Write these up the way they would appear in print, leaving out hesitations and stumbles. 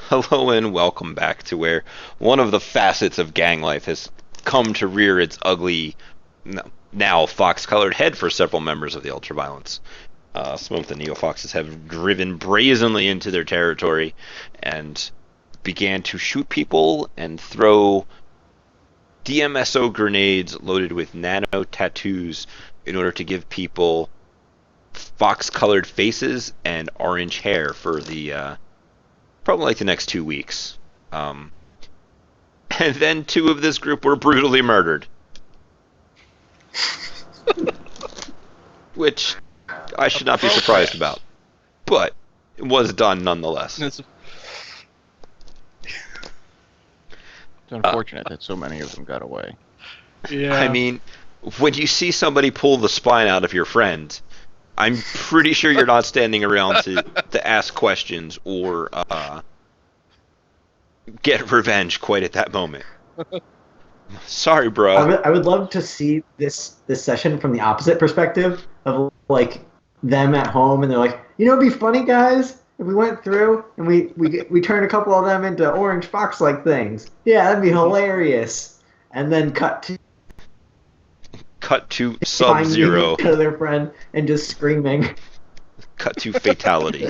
Hello and welcome back to where one of the facets of gang life has come to rear its ugly, now fox-colored head for several members of the ultraviolents. Some of the neo-foxes have driven brazenly into their territory and began to shoot people and throw DMSO grenades loaded with nano tattoos in order to give people fox-colored faces and orange hair for the probably like the next 2 weeks. And then two of this group were brutally murdered. Which I should not be surprised about. But it was done nonetheless. It's unfortunate that so many of them got away. Yeah. I mean, when you see somebody pull the spine out of your friend, I'm pretty sure you're not standing around to ask questions or get revenge quite at that moment. Sorry, bro. I would love to see this session from the opposite perspective of like them at home, and they're like, it'd be funny, guys, if we went through and we turned a couple of them into orange fox-like things. Yeah, that'd be hilarious. And then cut to Sub-Zero. to their friend and just screaming. Cut to fatality.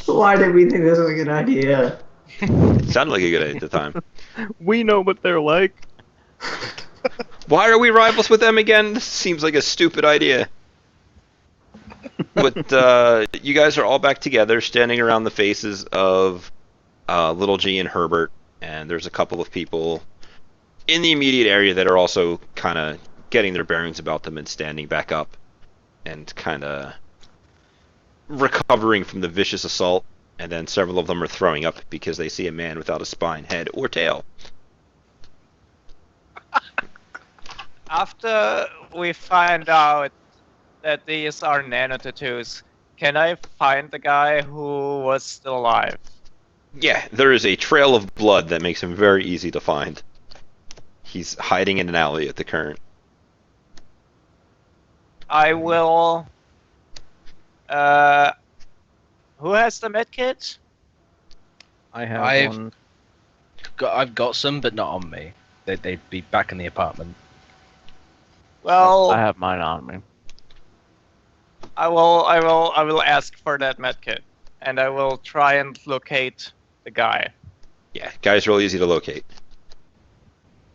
Why did we think this was a good idea? It sounded like a good idea at the time. We know what they're like. Why are we rivals with them again? This seems like a stupid idea. But you guys are all back together, standing around the faces of Little G and Herbert, and there's a couple of people in the immediate area that are also kind of getting their bearings about them and standing back up and kind of recovering from the vicious assault. And then several of them are throwing up because they see a man without a spine, head, or tail. After we find out that these are nano tattoos, can I find the guy who was still alive? Yeah, there is a trail of blood that makes him very easy to find. He's hiding in an alley at the current. I will... who has the medkit? I have I've- one. I've got some, but not on me. They'd be back in the apartment. Well, I have mine on me. I will ask for that medkit, and I will try and locate the guy. Yeah, guy's real easy to locate.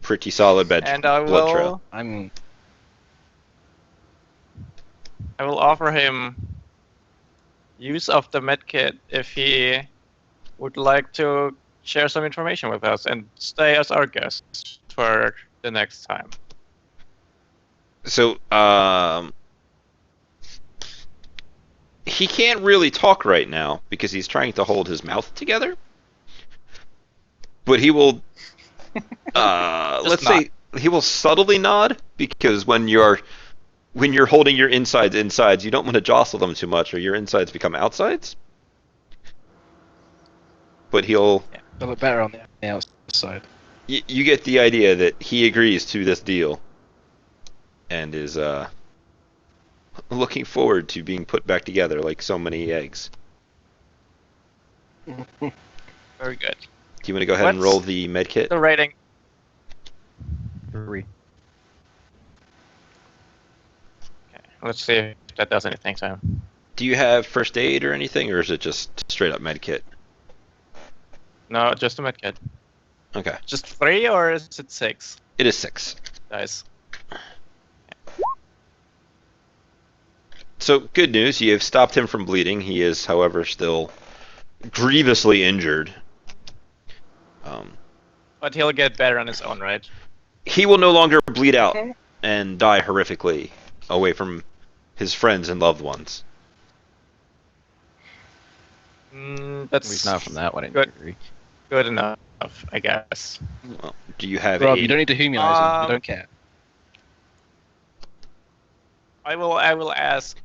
Pretty solid And I blood trail. I will offer him use of the medkit if he would like to share some information with us and stay as our guest for the next time. So, he can't really talk right now because he's trying to hold his mouth together. But he will, let's say, he will subtly nod because when you're holding your insides, you don't want to jostle them too much or your insides become outsides. But he'll... They look better on the outside. You get the idea that he agrees to this deal and is looking forward to being put back together like so many eggs. Very good. Do you want to go ahead and What's roll the medkit? The rating. 3. Okay, let's see if that does anything to him. Do you have first aid or anything, or is it just straight up medkit? No, just a medkit. Okay. Just 3 or is it 6? It is 6. Nice. So, good news, you have stopped him from bleeding. He is, however, still grievously injured. But he'll get better on his own, right? He will no longer bleed out and die horrifically away from his friends and loved ones. That's At least not from that one Good. injury. good enough, I guess. Well, do you have Rob, aid? you don't need to humanize him. You don't care. I will ask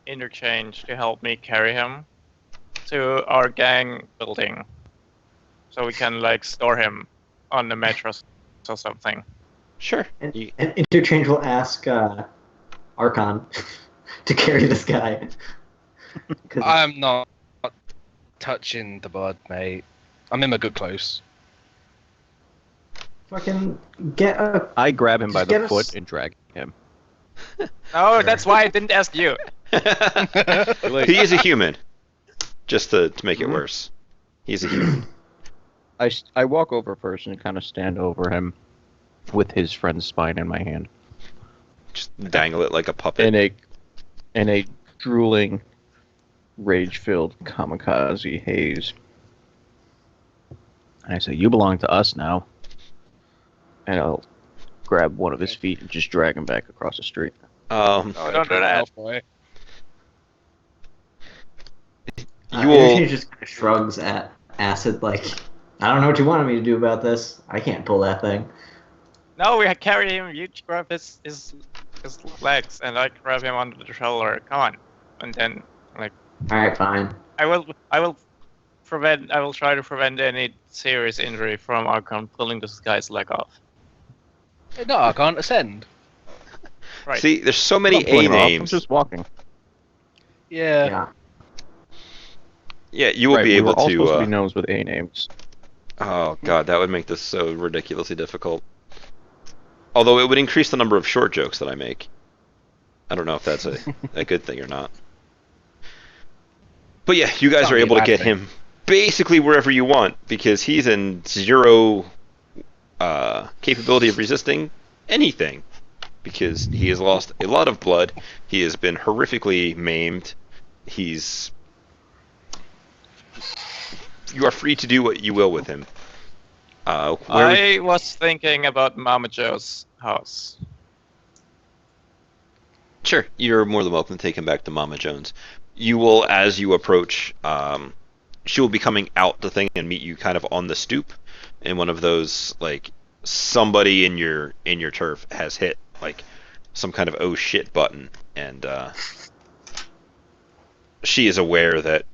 Interchange to help me carry him to our gang building, so we can like store him on the mattress or something. Sure. And, You- and Interchange will ask Archon to carry this guy. 'Cause I'm not touching the blood, mate. I'm in a good close. fucking get a. I grab him by Just get the a foot s- and drag him. No, that's why I didn't ask you. He is a human. Just to make it Mhm. worse, he's a human. I walk over first and kind of stand over him with his friend's spine in my hand. Just dangle it like a puppet. In a drooling, rage-filled kamikaze haze. And I say, "You belong to us now." And I'll grab one of his feet and just drag him back across the street. No, don't do that. Boy. You will. Interchange just kind of shrugs at Acid, like, I don't know what you wanted me to do about this. I can't pull that thing. No, we carry him. You grab his legs, and I grab him onto the shoulder. Come on, and then All right, fine. I will try to prevent any serious injury from Archon pulling this guy's leg off. No, I can't ascend. Right. See, there's so I'm many not pulling A him off, I'm names. just walking. Yeah. Yeah. Yeah, you will Right, be we able were all supposed to to. be gnomes with A names. Oh god, that would make this so ridiculously difficult. Although it would increase the number of short jokes that I make. I don't know if that's a good thing or not. But yeah, you guys Can't are be a able to bad get thing. him basically wherever you want because he's in zero capability of resisting anything. Because he has lost a lot of blood. He has been horrifically maimed. He's. You are free to do what you will with him. I was thinking about Mama Joe's house. Sure, you're more than welcome to take him back to Mama Jones. You will, as you approach, she will be coming out the thing and meet you kind of on the stoop, in one of those like somebody in your turf has hit like some kind of oh shit button, and she is aware that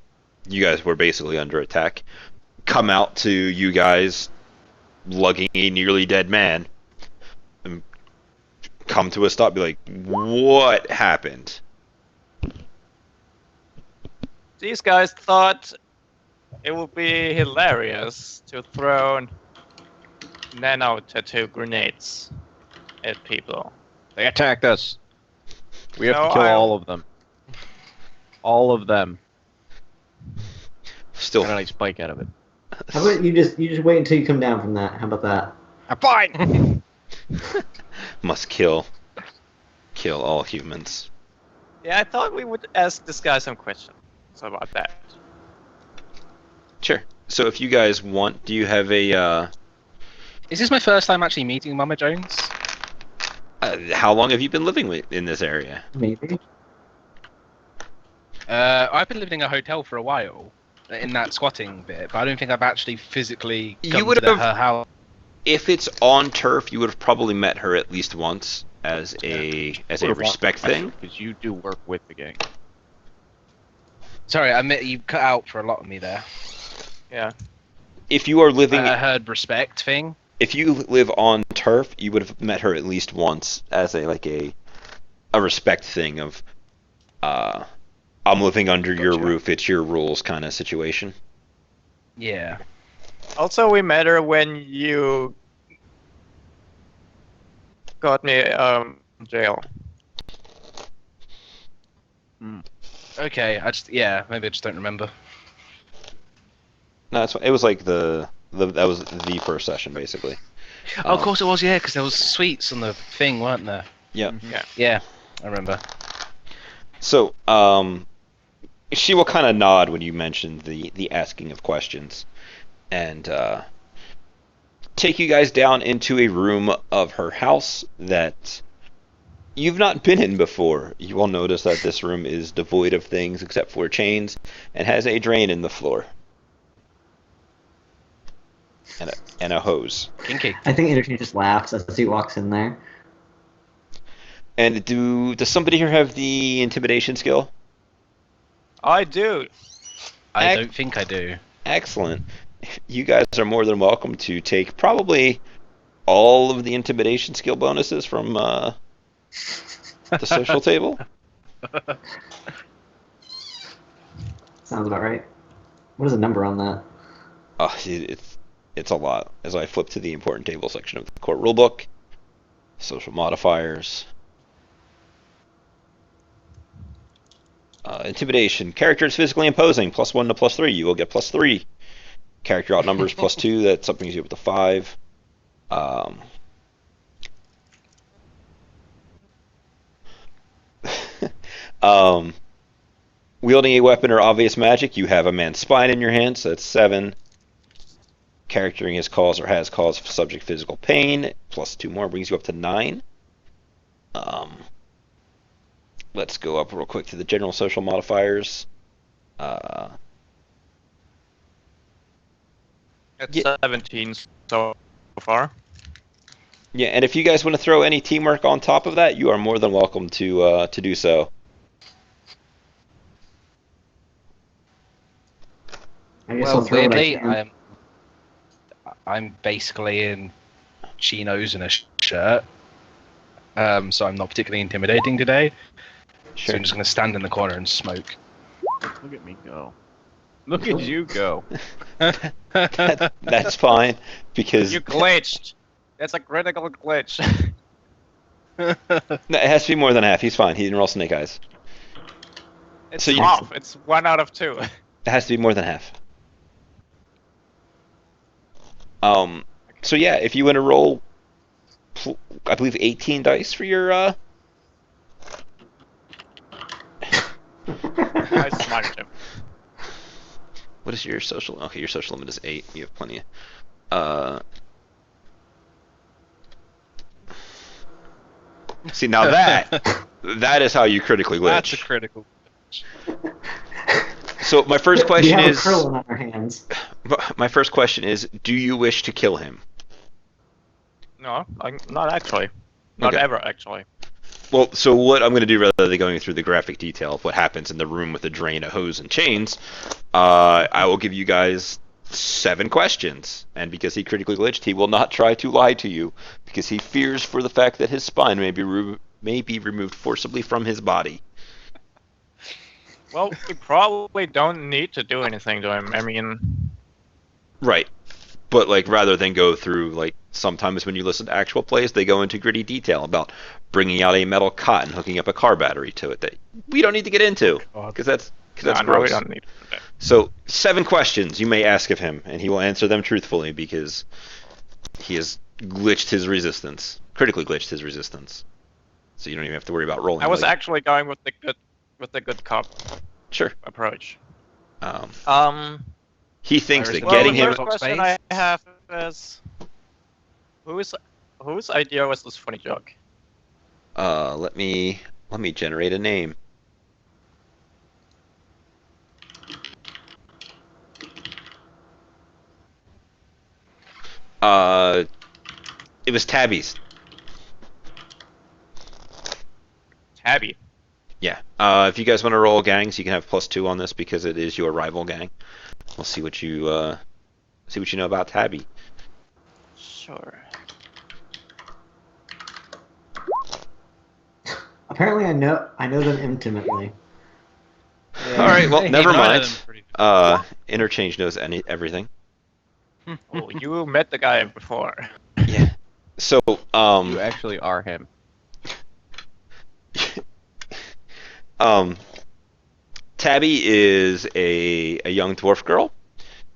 you guys were basically under attack. Come out to you guys, lugging a nearly dead man, and come to a stop. Be like, what happened? These guys thought it would be hilarious to throw nano tattoo grenades at people. They attacked us. We have No, to kill I'll- all of them. All of them. Still, Got a nice bike out of it. How about you just wait until you come down from that? How about that? I'm fine! must kill all humans. Yeah, I thought we would ask this guy some questions about that. Sure. So if you guys want, do you have a? Is this my first time actually meeting Mama Jones? How long have you been living in this area? Maybe. I've been living in a hotel for a while, in that squatting bit, but I don't think I've actually physically You come would to have- her house. If it's on turf, you would have probably met her at least once as a respect thing. Because you do work with the gang. Sorry, I admit you cut out for a lot of me there. Yeah. If you are living, I heard respect thing. if you live on turf, you would have met her at least once as a respect thing of, I'm living under your Gotcha. roof, it's your rules kind of situation. Yeah. Also, we met her when you got me jail. Okay, maybe I just don't remember. No, it was like that was the first session basically. Oh, of course it was, yeah, because there was sweets on the thing, weren't there? Yeah. Yeah, I remember. So, she will kind of nod when you mention the asking of questions, and take you guys down into a room of her house that you've not been in before. You will notice that this room is devoid of things except for chains, and has a drain in the floor, and a hose. Kinky. I think Interchange just laughs as he walks in there. And does somebody here have the intimidation skill? I do. I don't think I do. Excellent. You guys are more than welcome to take probably all of the intimidation skill bonuses from the social table. Sounds about right. What is the number on that? It's a lot. As I flip to the important table section of the court rulebook, social modifiers. Intimidation. Character is physically imposing. +1 to +3. You will get +3. Character outnumbers +2. That something you up to 5. Wielding a weapon or obvious magic. You have a man's spine in your hand, so that's 7. Charactering has cause or has caused subject physical pain. +2 more brings you up to 9. Let's go up real quick to the general social modifiers. It's 17 so far. Yeah, and if you guys want to throw any teamwork on top of that, you are more than welcome to do so. I guess Well, I'll throw what I weirdly, can. I'm basically in chinos and a shirt, so I'm not particularly intimidating today. So Sure. I'm just going to stand in the corner and smoke. Look at me go. Look at you go. That's fine because You glitched. That's a critical glitch. no, it has to be more than half. He's fine. He didn't roll snake eyes. It's So you- half. It's 1 out of 2. It has to be more than half. So yeah, if you want to roll, I believe 18 dice for your I smashed him. what is your social? Okay, your social limit is 8. You have plenty. See now that is how you critically That's a glitch. critical. So my first We question have is, a Krillin on our hands. my first question is, do you wish to kill him? No, not actually. Not Okay. ever, actually. Well, so what I'm going to do, rather than going through the graphic detail of what happens in the room with the drain, a hose, and chains, I will give you guys 7 questions. And because he critically glitched, he will not try to lie to you, because he fears for the fact that his spine may be removed forcibly from his body. Well, we probably don't need to do anything to him. I mean, Right. But like, rather than go through, like, sometimes when you listen to actual plays, they go into gritty detail about bringing out a metal cot and hooking up a car battery to it that we don't need to get into, God. because that's no, we gross. don't need that. So 7 questions you may ask of him, and he will answer them truthfully because he has glitched his resistance, critically glitched his resistance. So you don't even have to worry about rolling. I was like- actually going with the good cop sure. approach. He thinks that Well, getting the him. first question I have is, whose idea was this funny joke? Let me generate a name. It was Tabby's. Tabby. Yeah. If you guys want to roll gangs, you can have +2 on this because it is your rival gang. We'll see what you know about Tabby. Sure. Apparently, I know them intimately. All right. Well, Hey, never none of mind. them pretty- Interchange knows everything. Oh, you met the guy before. Yeah. So You actually are him. Tabby is a young dwarf girl.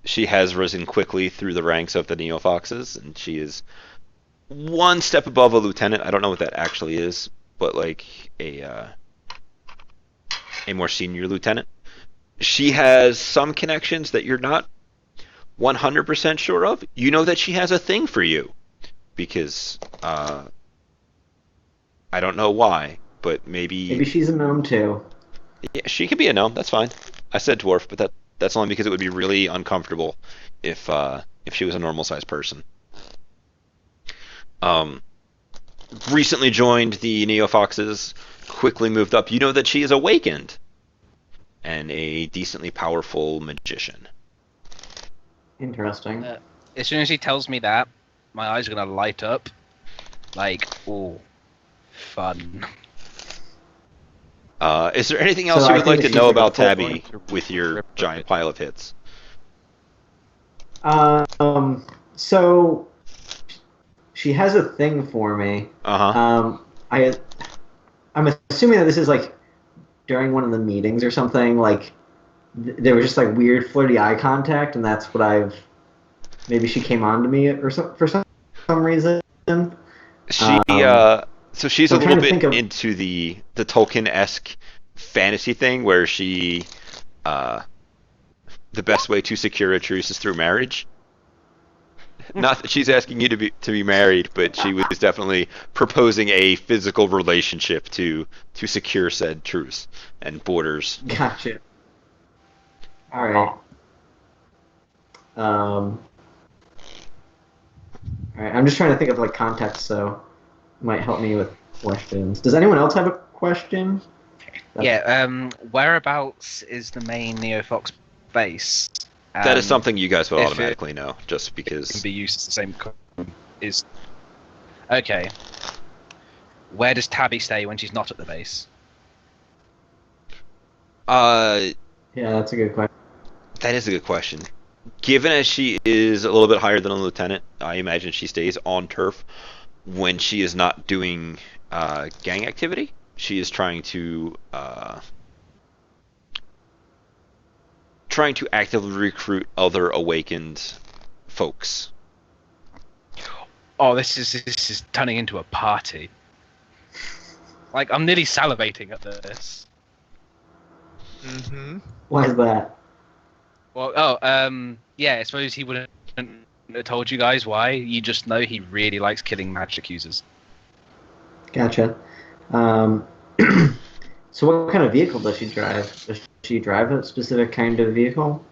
She has risen quickly through the ranks of the Neo Foxes, and she is one step above a lieutenant. I don't know what that actually is, but like a more senior lieutenant. She has some connections that you're not 100% sure of. You know that she has a thing for you because I don't know why, but Maybe she's a gnome too. yeah, she could be a gnome. That's fine. I said dwarf, but that's only because it would be really uncomfortable if she was a normal sized person. Recently joined the Neo Foxes, quickly moved up. You know that she is awakened and a decently powerful magician. Interesting. As soon as he tells me that, my eyes are gonna light up. Like, ooh, fun. Is there anything So else you I would think like to that know she's like a about full Tabby orange. with your Rip giant it. pile of hits? So she has a thing for me. Uh huh. I'm assuming that this is like during one of the meetings or something. Like there was just like weird flirty eye contact, and that's what I've. Maybe she came on to me or for some reason. She Um, so she's so a I'm little trying to bit think of. into the Tolkien-esque fantasy thing where she uh the best way to secure a truce is through marriage. Not that she's asking you to be married, but she was definitely proposing a physical relationship to secure said truce and borders. Gotcha. All right. Um, all right. I'm just trying to think of like context, so it might help me with questions. Does anyone else have a question? Yeah. Whereabouts is the main Neofox base? That is And something you guys would if it automatically know, just can because. be used as the same is okay. Where does Tabby stay when she's not at the base? Uh, Yeah, that's a good question. that is a good question. Given as she is a little bit higher than a lieutenant, I imagine she stays on turf when she is not doing gang activity. She is trying to actively recruit other awakened folks. Oh, this is turning into a party. Like I'm nearly salivating at this. Mm-hmm. Why is that? Well, yeah. I suppose he wouldn't have told you guys why. You just know he really likes killing magic users. Gotcha. Um, so what kind of vehicle does she drive? Does she drive a specific kind of vehicle?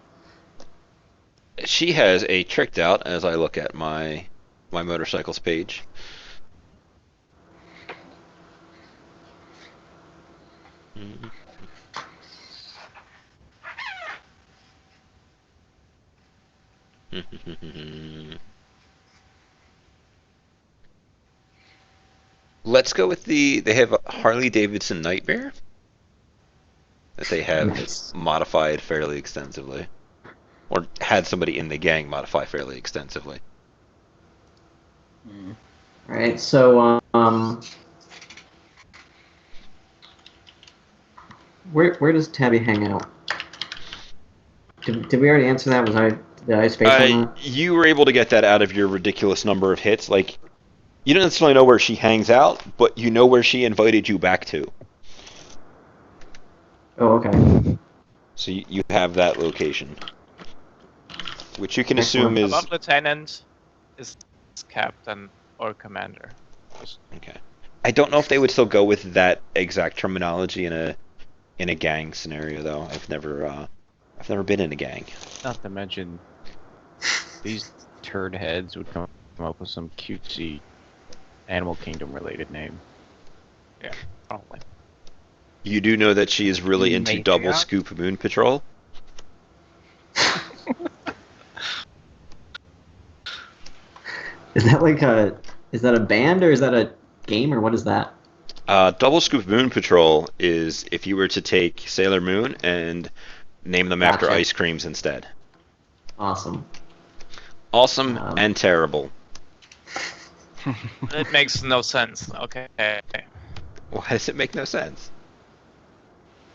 She has a tricked out as I look at my motorcycles page. Let's go with they have a Harley Davidson Nightmare that they have Nice. modified fairly extensively, or had somebody in the gang modify fairly extensively. All right. So where does Tabby hang out? Did we already answer that? Did I space on that? You were able to get that out of your ridiculous number of hits. Like, you don't necessarily know where she hangs out, but you know where she invited you back to. Oh, okay. So you have that location, which you can assume Excellent. is Above lieutenant is captain or commander. okay. I don't know if they would still go with that exact terminology in a gang scenario, though. I've never been in a gang. Not to mention, these turd heads would come up with some cutesy Animal Kingdom related name. Probably. You do know that she is really into Mating double out? scoop moon patrol. Is that like is that a band or is that a game or what is that? Double scoop moon patrol is if you were to take Sailor Moon and name them after Gotcha. ice creams instead. Awesome. Awesome Um, and terrible. It makes no sense. Okay. Why does it make no sense?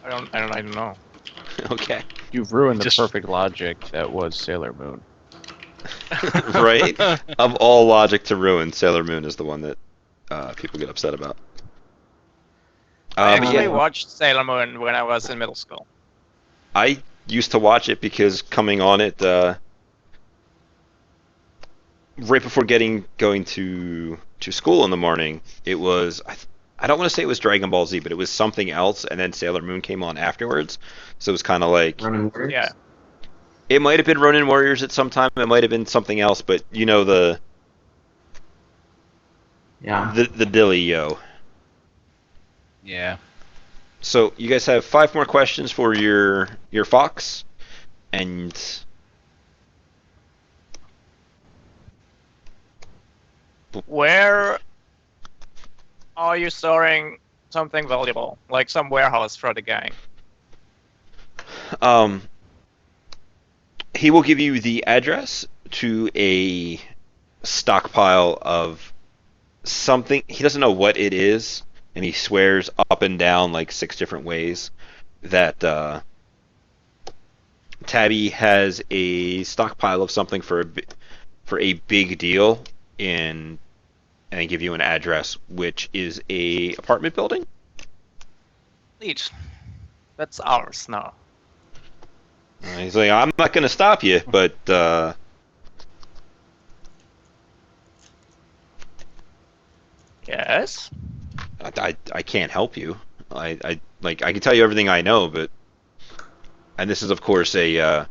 I don't know. Okay. You've ruined the Just- perfect logic that was Sailor Moon. Right? Of all logic to ruin, Sailor Moon is the one that people get upset about. I But actually yeah, watched Sailor Moon when I was in middle school. I used to watch it because coming on it right before going to school in the morning, it was I don't want to say it was Dragon Ball Z, but it was something else, and then Sailor Moon came on afterwards. So it was kind of like Running words? Yeah. it might have been Ronin Warriors at some time, it might have been something else, but you know Yeah. the dilly yo. Yeah. So you guys have 5 more questions for your fox, and Where are you storing something valuable, like some warehouse for the gang. He will give you the address to a stockpile of something. He doesn't know what it is, and he swears up and down like 6 different ways that Tabby has a stockpile of something for a big deal in, and they give you an address, which is a apartment building. Neat. That's ours now. He's like, I'm not going to stop you, but Yes. I can't help you. I can tell you everything I know, but, and this is of course a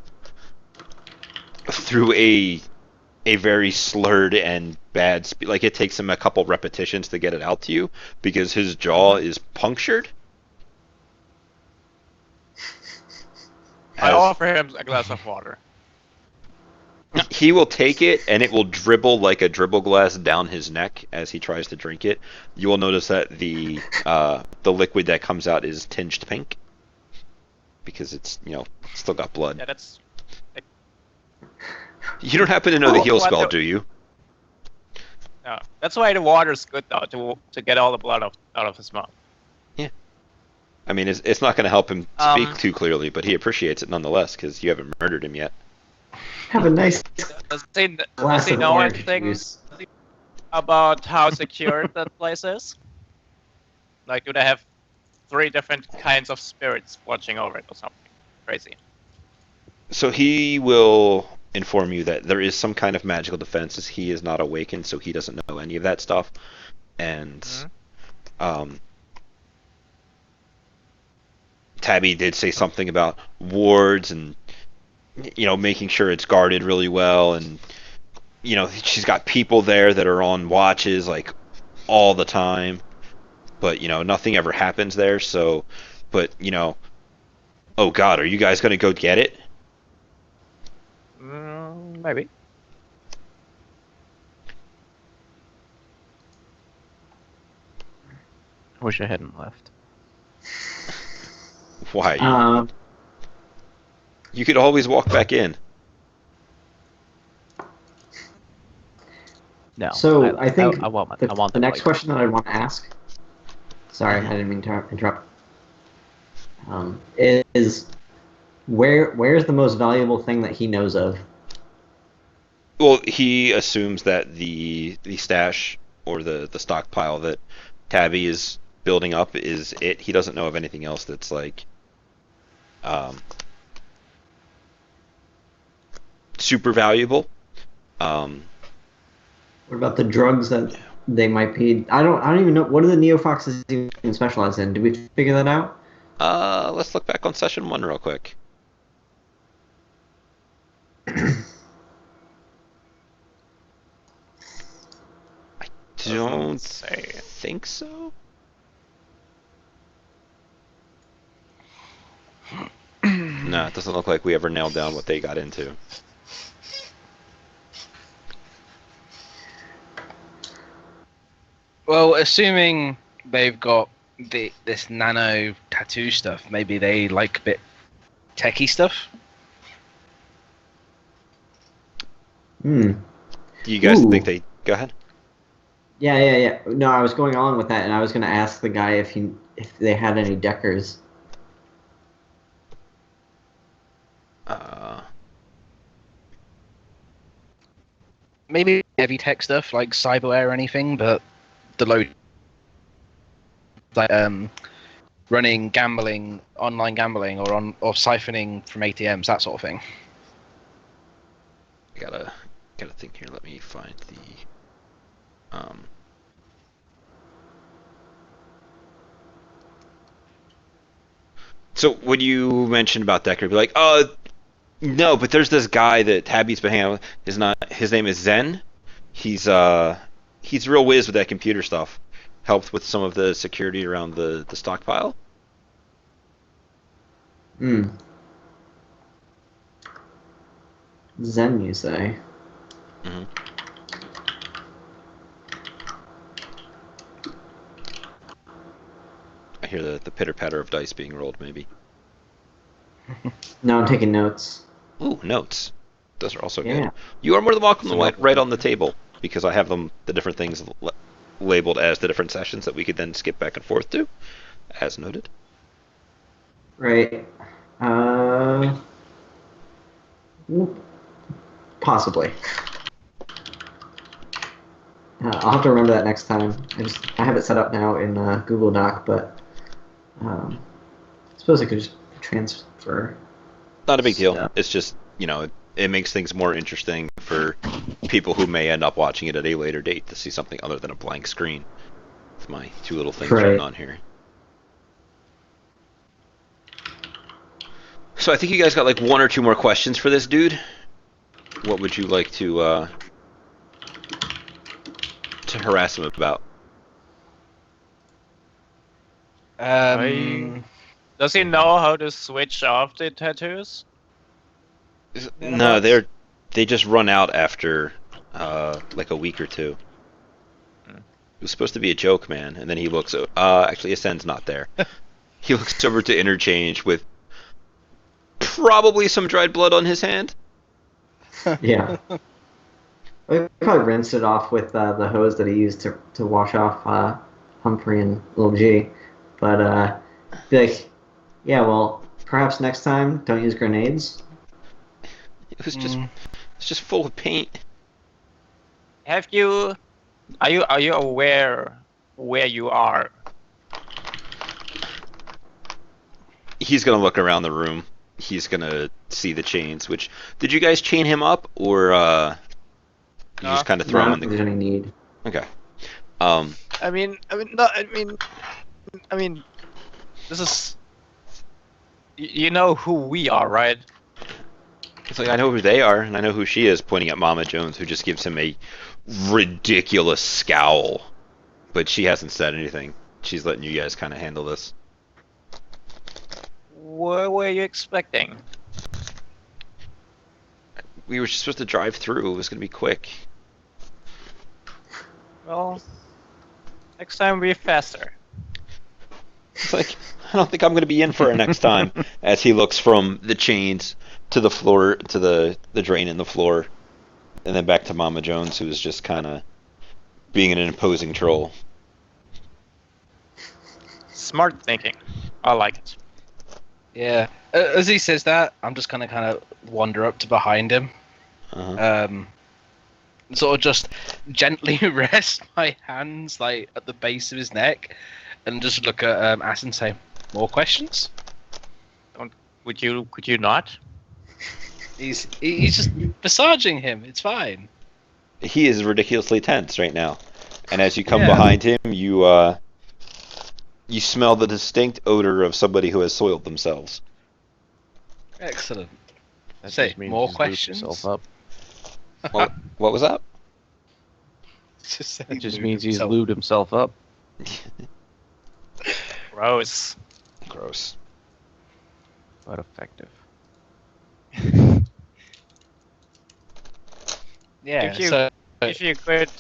through a very slurred and bad like it takes him a couple repetitions to get it out to you because his jaw is punctured. I offer him a glass of water. He will take it, and it will dribble like a dribble glass down his neck as he tries to drink it. You will notice that the liquid that comes out is tinged pink because it's still got blood. Yeah, that's. You don't happen to know the heal spell, do you? No, that's why the water's good though, to get all the blood out of his mouth. Yeah. I mean, it's not going to help him speak too clearly, but he appreciates it nonetheless because you haven't murdered him yet. Have a nice Does glass he of know orange anything juice. about how secure that place is? Like, do they have 3 different kinds of spirits watching over it or something crazy? So he will inform you that there is some kind of magical defense as he is not awakened, so he doesn't know any of that stuff. And Tabby did say something about wards and making sure it's guarded really well, and she's got people there that are on watches like all the time, but nothing ever happens there. So, but oh God, are you guys gonna go get it? Maybe. I wish I hadn't left. Why? You could always walk back in. No. So I think I want the next question that I want to ask. Sorry, I didn't mean to interrupt. Is where's the most valuable thing that he knows of? Well, he assumes that the stash or the stockpile that Tabby is building up is it. He doesn't know of anything else that's like super valuable. What about the drugs that they might be? I don't even know. What do the Neofoxes even specialize in? Did we figure that out? Let's look back on session 1 real quick. I don't think so. No, it doesn't look like we ever nailed down what they got into. Well, assuming they've got this nano tattoo stuff, maybe they like a bit techie stuff. Do you guys think they... Go ahead. Yeah. No, I was going on with that, and I was going to ask the guy if they had any Deckers. Maybe heavy tech stuff like cyberware or anything, but the load like running gambling, online gambling, or siphoning from ATMs, that sort of thing. I gotta think here. Let me find the So when you mentioned about Decker, be like, oh no, but there's this guy that Tabby's been hanging out with. His name is Zen. He's real whiz with that computer stuff. Helped with some of the security around the stockpile. Zen, you say? Mm-hmm. hear the pitter patter of dice being rolled. Maybe. No, I'm taking notes. Ooh, notes. Those are also Yeah. good. You are more than welcome to So write on the table because I have them the different things labeled as the different sessions that we could then skip back and forth to, as noted. Right. Possibly. I'll have to remember that next time. I have it set up now in Google Doc, but I suppose I could just transfer. Not a big deal. stuff. It's just, it makes things more interesting for people who may end up watching it at a later date to see something other than a blank screen with my two little things Right. written on here. So I think you guys got like one or two more questions for this dude. What would you like to harass him about? Does he know how to switch off the tattoos? No, they just run out after like a week or two. It was supposed to be a joke, man, and then he looks. Actually, Ascend's not there. He looks over to Interchange with probably some dried blood on his hand. Yeah. I probably rinsed it off with the hose that he used to wash off Humphrey and Little G. But be like, yeah, well, perhaps next time don't use grenades. It was just full of paint. Are you aware where you are? He's gonna look around the room. He's gonna see the chains. Which did you guys chain him up, or you just kind of throw him Not in if there's any need. Okay. This is. You know who we are, right? It's like I know who they are, and I know who she is, pointing at Mama Jones, who just gives him a ridiculous scowl. But she hasn't said anything. She's letting you guys kind of handle this. What were you expecting? We were just supposed to drive through. It was gonna be quick. Well, next time be faster. It's like, I don't think I'm gonna be in for it next time. As he looks from the chains to the floor, to the drain in the floor, and then back to Mama Jones, who is just kind of being an imposing troll. Smart thinking. I like it. Yeah. As he says that, I'm just gonna kind of wander up to behind him, Uh-huh. sort of just gently rest my hands like at the base of his neck, and just look at Ass and say, "More questions?" Could you not? He's just massaging him. It's fine. He is ridiculously tense right now, and as you come Yeah. behind him, you smell the distinct odor of somebody who has soiled themselves. Excellent. That Say, just means more he's lubed questions? himself up. What was that? That just means he's lubed himself up. Gross. Gross. But effective. Yeah. If you- So If you could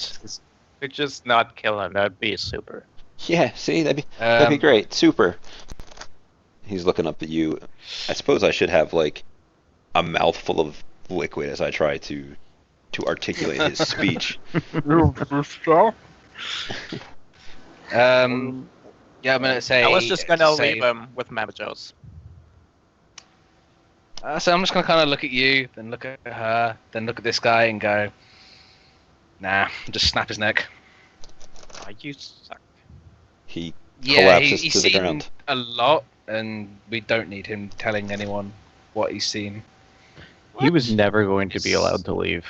just not kill him, that'd be super. Yeah, see, that'd be great. Super. He's looking up at you. I suppose I should have like a mouthful of liquid as I try to articulate his speech. Yeah, I'm gonna say. I was just gonna say- leave him with Mama Jones. So I'm just gonna kind of look at you, then look at her, then look at this guy, and go, "Nah," just snap his neck. Oh, you suck. He Yeah, collapses he's to the seen ground. a lot, and we don't need him telling anyone what he's seen. He was never going to be allowed to leave.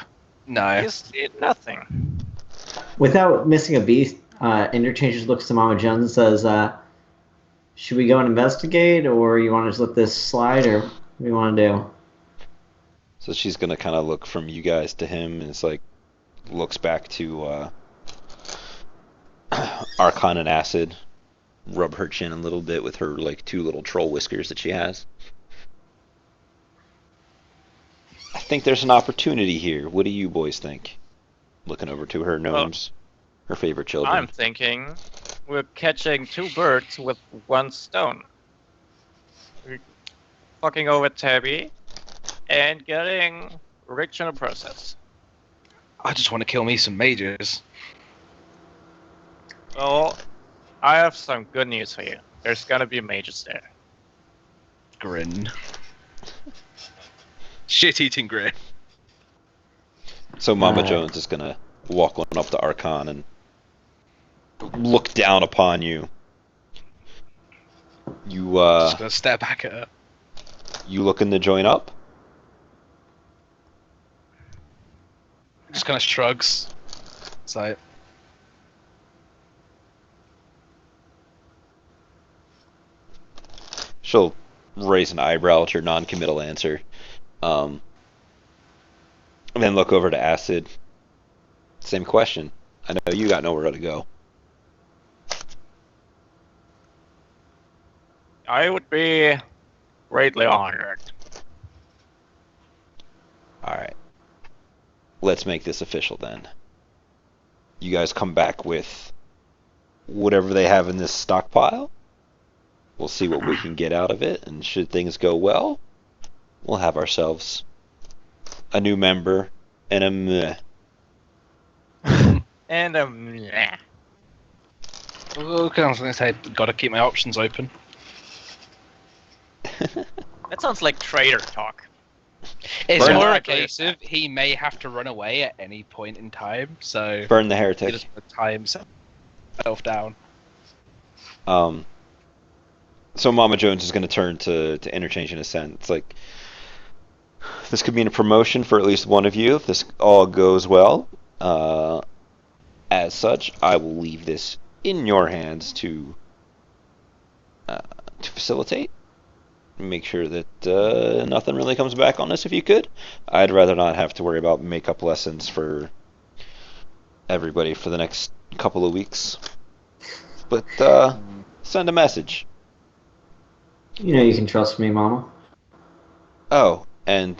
No. He's did nothing. Without missing a beat, Interchanges looks to Mama Jones and says, should we go and investigate, or you want to just let this slide, or what do you want to do? So she's gonna kind of look from you guys to him, and it's like looks back to Archon and Acid, rub her chin a little bit with her like two little troll whiskers that she has. I think there's an opportunity here. What do you boys think? Looking over to her gnomes, her favorite children. I'm thinking we're catching two birds with one stone. We're fucking over Tabby and getting rich in the process. I just want to kill me some mages. Well, I have some good news for you. There's gonna be mages there. Grin. Shit-eating grin. So Mama Jones is gonna walk on up to Archon and look down upon you. You Just gonna stare back at her. you looking to join up? Just kind of shrugs. It's like, She'll raise an eyebrow at your non-committal answer. And then look over to Acid. Same question. I know you got nowhere to go. I would be greatly honored. Alright. Let's make this official then. You guys come back with whatever they have in this stockpile. We'll see what we can get out of it, and should things go well, we'll have ourselves a new member and a meh. And okay, I was gonna say, gotta keep my options open. that sounds like traitor talk. It's Burn more the- a case of he may have to run away at any point in time, so Burn the he heretic. doesn't want to tie himself down. So Mama Jones is going to turn to interchange in a sense. It's like, this could mean a promotion for at least one of you if this all goes well. As such, I will leave this in your hands to facilitate. Make sure that nothing really comes back on us if you could. I'd rather not have to worry about makeup lessons for everybody for the next couple of weeks. But send a message. You know you can trust me, Mama. Oh, and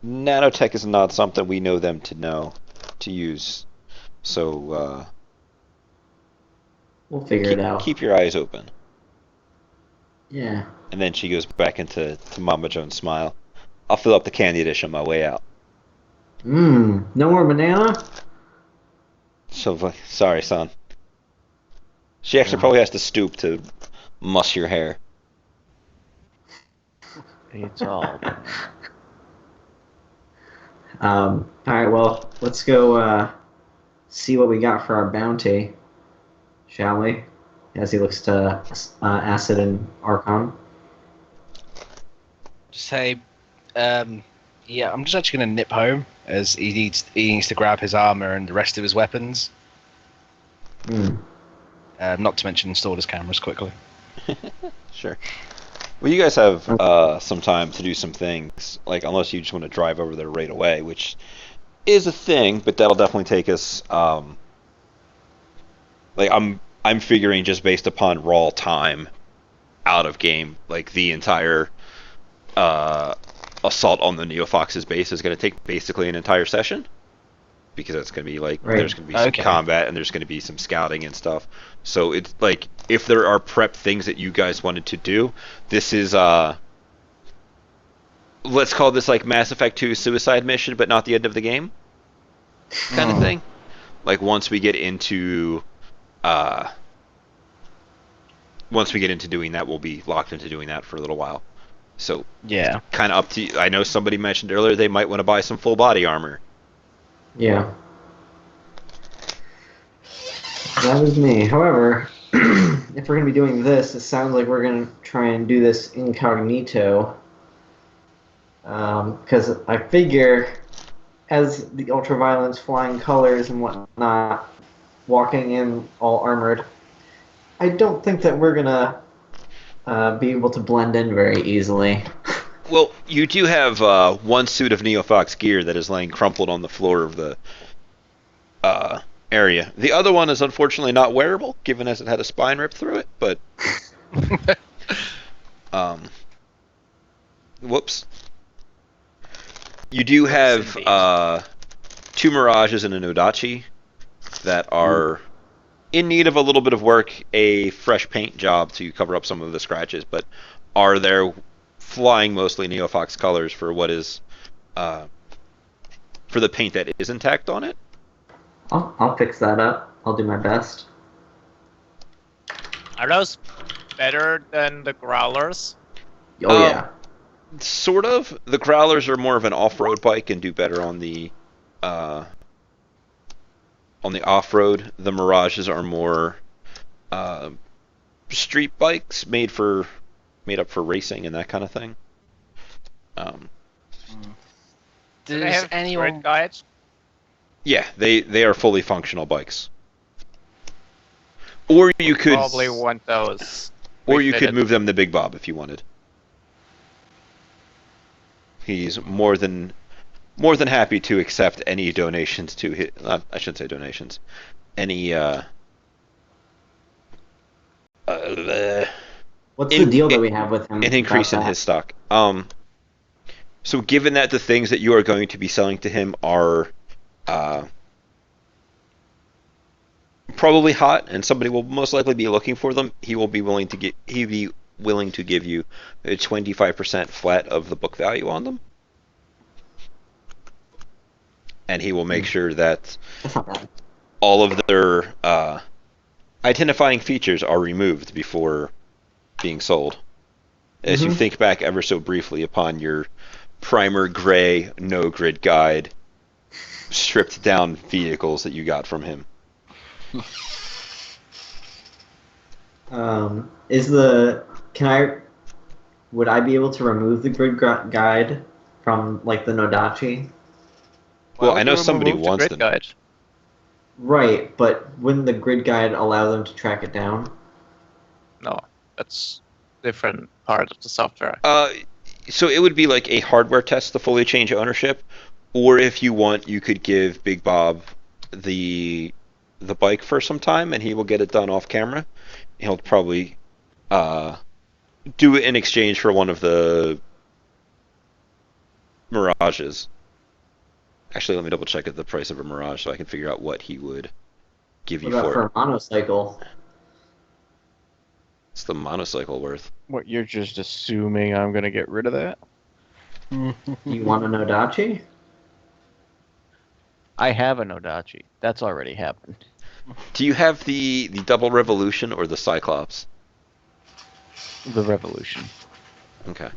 nanotech is not something we know them to use. So We'll figure it out. keep your eyes open. Yeah. And then she goes back into Mama Jones' smile. I'll fill up the candy dish on my way out. No more banana? So sorry, son. She actually probably has to stoop to muss your hair. It's all. Alright, well, let's go see what we got for our bounty, shall we? As he looks to Acid and Archon. Just say, yeah, I'm just actually gonna nip home as he needs to grab his armor and the rest of his weapons. Not to mention install his cameras quickly. Sure. Well, you guys have some time to do some things, like unless you just want to drive over there right away, which is a thing, but that'll definitely take us. Like I'm figuring just based upon raw time, out of game, like the entire assault on the Neofox's base is going to take basically an entire session, because it's going to be like Right. there's going to be some combat and there's going to be some scouting and stuff. So it's like if there are prep things that you guys wanted to do, this is let's call this like Mass Effect 2 suicide mission, but not the end of the game kind of thing. Like once we get into doing that, we'll be locked into doing that for a little while. So Yeah. kind of up to you. I know somebody mentioned earlier they might want to buy some full body armor. Yeah. That is me. However, if we're going to be doing this, it sounds like we're going to try and do this incognito. Because I figure, as the ultraviolence, flying colors and whatnot, walking in all armored, I don't think that we're going to be able to blend in very easily. Well, you do have one suit of Neofox gear that is laying crumpled on the floor of the area. The other one is unfortunately not wearable, given as it had a spine ripped through it, but whoops. You do have two Mirages and an Odachi that are in need of a little bit of work, a fresh paint job to cover up some of the scratches, but are there flying mostly Neofox colors for what is for the paint that is intact on it? I'll fix that up. I'll do my best. Are those better than the growlers? Oh yeah. Sort of. The Growlers are more of an off-road bike and do better on the off-road. The Mirages are more street bikes made up for racing and that kind of thing. Do they Does have anyone? grid guides? Yeah, they are fully functional bikes. Or you could Probably want those. or you could refitted. move them to Big Bob if you wanted. He's more than happy to accept any donations to his, I shouldn't say donations. Any What's the deal that we have with him? an increase in about his stock. So given that the things that you are going to be selling to him are probably hot and somebody will most likely be looking for them, he will be willing to give you a 25% flat of the book value on them. And he will make sure that That's not bad. all of their identifying features are removed before being sold. As you Mhm. think back ever so briefly upon your primer gray no grid guide stripped down vehicles that you got from him. Would I be able to remove the guide from like the Nodachi? Well, Why I would know you somebody remove the wants grid them. guide? Right, but wouldn't the grid guide allow them to track it down? No, that's different part of the software. So it would be like a hardware test to fully change ownership, or if you want, you could give Big Bob the bike for some time, and he will get it done off camera. He'll probably do it in exchange for one of the Mirages. Actually, let me double check the price of a Mirage so I can figure out what he would give What you about for for it. a monocycle? It's the monocycle worth. What, you're just assuming I'm gonna get rid of that? You want a Nodachi? I have a Nodachi. That's already happened. Do you have the Double Revolution or the Cyclops? The Revolution. Okay.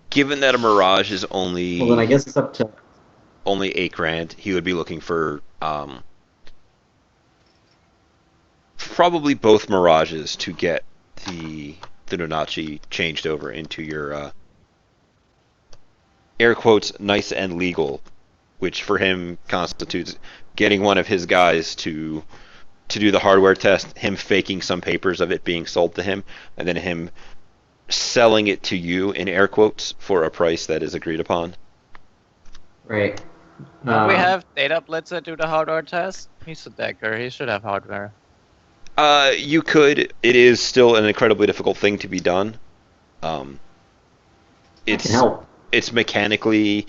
Given that a Mirage is Well, then I guess it's up to. only $8,000, he would be looking for probably both Mirages to get the Nonachi changed over into your air quotes nice and legal, which for him constitutes getting one of his guys to do the hardware test, him faking some papers of it being sold to him, and then him selling it to you in air quotes for a price that is agreed upon. Right. Don't we have Data Blitzer do the hardware test? He's a decker. He should have hardware. You could. It is still an incredibly difficult thing to be done. It can help. It's mechanically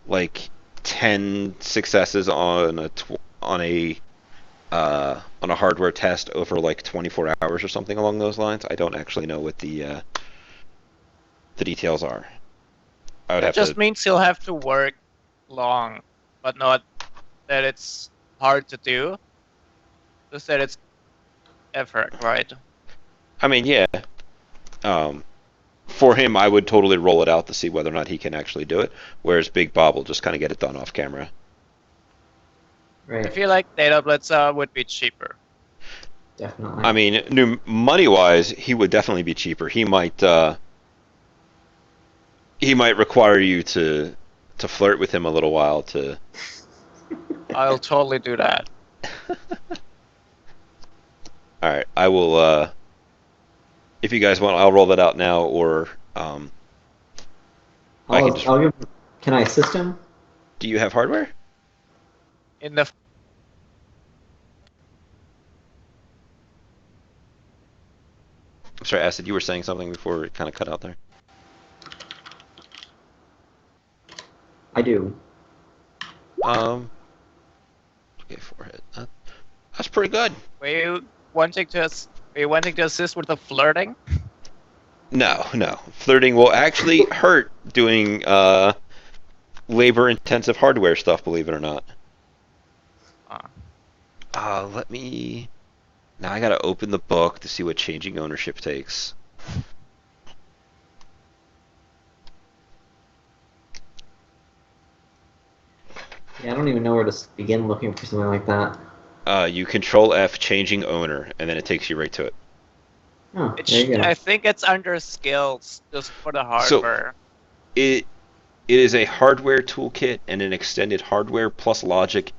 like 10 successes on a hardware test over like 24 hours or something along those lines. I don't actually know what the details are. I would It have just to. means he'll have to work long, but not that it's hard to do. Just that it's effort, right? I mean, yeah. For him, I would totally roll it out to see whether or not he can actually do it. Whereas Big Bob will just kind of get it done off camera. I Right. feel like Data Blitzer would be cheaper. Definitely. I mean, new money-wise, he would definitely be cheaper. He might require you to flirt with him a little while to. I'll totally do that. All right, I will. If you guys want, I'll roll that out now, or I can just. I'll give. Can I assist him? Do you have hardware? In the I'm sorry, Acid. You were saying something before it kind of cut out there. I do. Okay, 4 hit. That's pretty good. Were you wanting to assist with the flirting? No. Flirting will actually hurt doing labor-intensive hardware stuff. Believe it or not. Let me. Now I gotta open the book to see what changing ownership takes. Yeah, I don't even know where to begin looking for something like that. You control F, changing owner, and then it takes you right to it. Oh, there you go. I think it's under skills, just for the So- hardware. It is a hardware toolkit and an extended hardware plus logic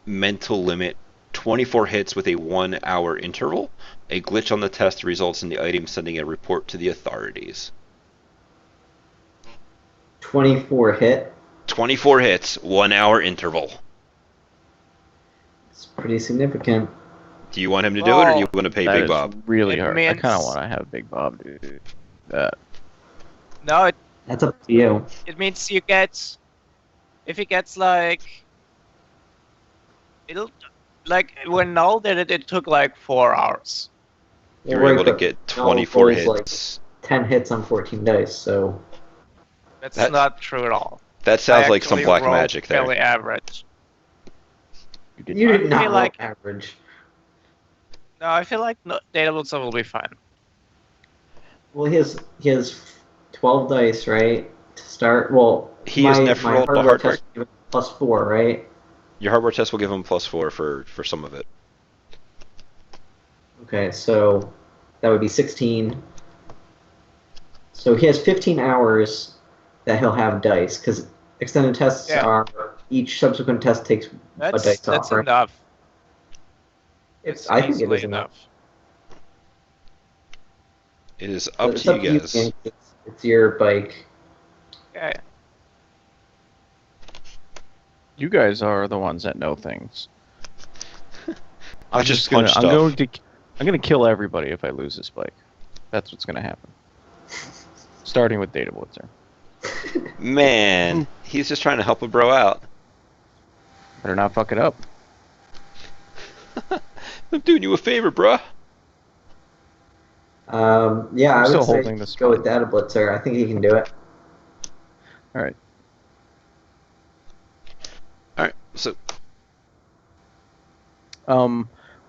mental limit. 24 hits with a 1 hour interval. A glitch on the test results in the item sending a report to the authorities. 24 hit. 24 hits, 1 hour interval. It's pretty significant. Do you want him to do it, or do you want to pay That Big is Bob? really It hard. I kind of means- want to have Big Bob do that. No, That's up to you. it means you get, if he gets like, it'll, like when Null did it, it took like 4 hours. You Well, were able to but get Null 24 rolls, like, hits. 10 hits on 14 dice, so That's That- not true at all. That sounds I like some actually black rolled magic there. fairly average. You did you not. did not feel roll like- average. No, I feel like Data Blitzer will be fine. Well, he has 12 dice, right? To start. Well, He has never rolled a hardware. test gives +4, right? Your hardware test will give him +4 for some of it. Okay, so that would be 16. So he has 15 hours that he'll have dice, because extended tests Yeah. are each subsequent test takes a dice That's off, right? enough. I think it easily is enough. It is But up it's to you guys. Ian. It's your bike. Okay. You guys are the ones that know things. I just gonna, punch I'm stuff. I'm gonna kill everybody if I lose this bike. That's what's gonna happen. Starting with Data Blitzer. Man, he's just trying to help a bro out. Better not fuck it up. I'm doing you a favor, bruh. Yeah, I'm I still would say holding this go with one. Data Blitzer. I think he can do it. All right. All right, so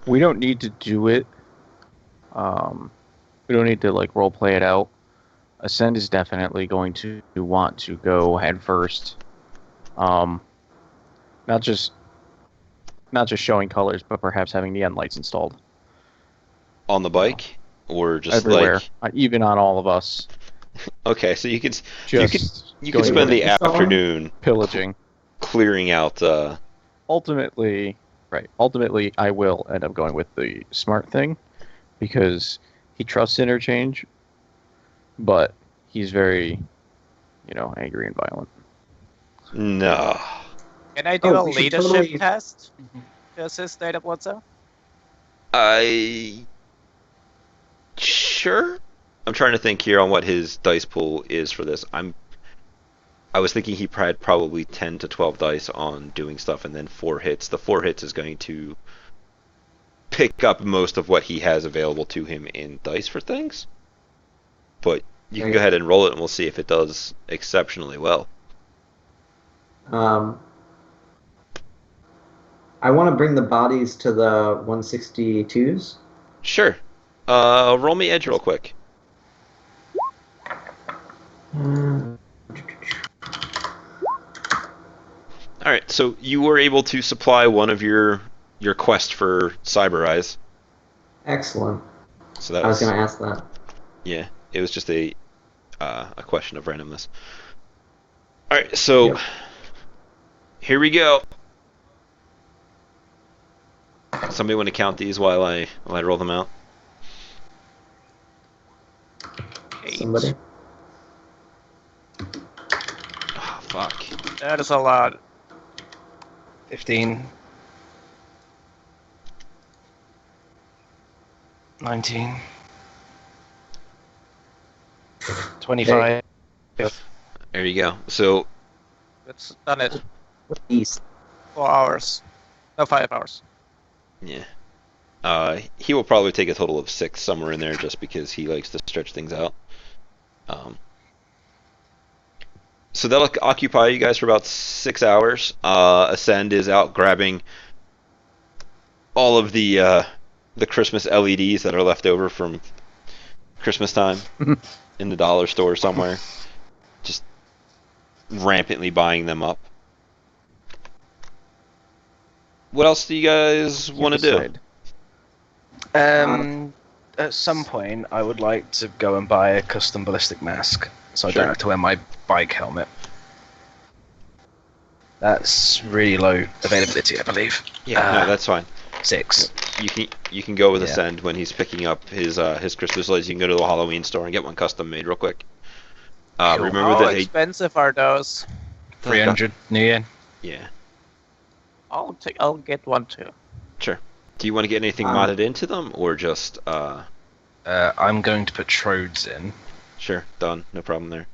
We don't need to do it. We don't need to like role play it out. Ascend is definitely going to want to go head first. Not just showing colors, but perhaps having neon lights installed on the bike, or just everywhere, like even on all of us. okay, so you could Just you could going spend the Install 'em? afternoon pillaging. clearing out. Ultimately, I will end up going with the smart thing because he trusts interchange, but he's very, angry and violent. No, Can I do Oh, a we should leadership totally- test to assist Data Blitzer? sure. I'm trying to think here on what his dice pool is for this. I was thinking he had probably 10 to 12 dice on doing stuff, and then 4 hits. The 4 hits is going to pick up most of what he has available to him in dice for things. But you can go ahead and roll it, and we'll see if it does exceptionally well. I want to bring the bodies to the 162s. Sure. Roll me edge real quick. All right, so you were able to supply one of your quest for Cyber Eyes. Excellent. So that I was was going to ask that. yeah. It was just a question of randomness. All right, so Yep. here we go. Somebody want to count these while I roll them out? Somebody. Oh, fuck. That is a lot. 15. 19. 25. There you go. So It's done it. East. 4 hours. No, 5 hours. Yeah. He will probably take a total of 6 somewhere in there just because he likes to stretch things out. Um, so that'll occupy you guys for about 6 hours. Ascend is out grabbing all of the Christmas LEDs that are left over from Christmas time in the dollar store somewhere. Just rampantly buying them up. What else do you guys want to do? Decide. At some point, I would like to go and buy a custom ballistic mask, so I Sure. don't have to wear my bike helmet. That's really low availability, I believe. Yeah, no, that's fine. 6. You can go with Yeah. Ascend when he's picking up his Christmas lights. You can go to the Halloween store and get one custom made real quick. Cool. Remember How that expensive are those? 300 New Year. Yeah, I'll get one too. sure. Do you want to get anything Um, modded into them or just I'm going to put Trodes in. sure, done, no problem there.